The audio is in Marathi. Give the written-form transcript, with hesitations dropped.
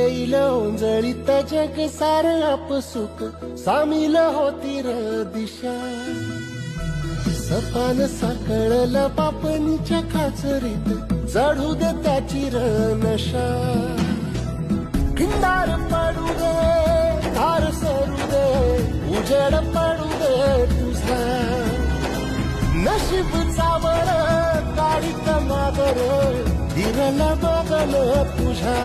येईल ओंजळीत जग सार आपसुक सामील होती र दिशा. सपान साकळलं पापणीच्या खाचरीत चढू दे त्याची र नशा. खिंडार पडू दे धार सरू दे उजेड पडू दे तुझा. नशीब चावळ गाडीत मागर धीरला बघल तुझ्या.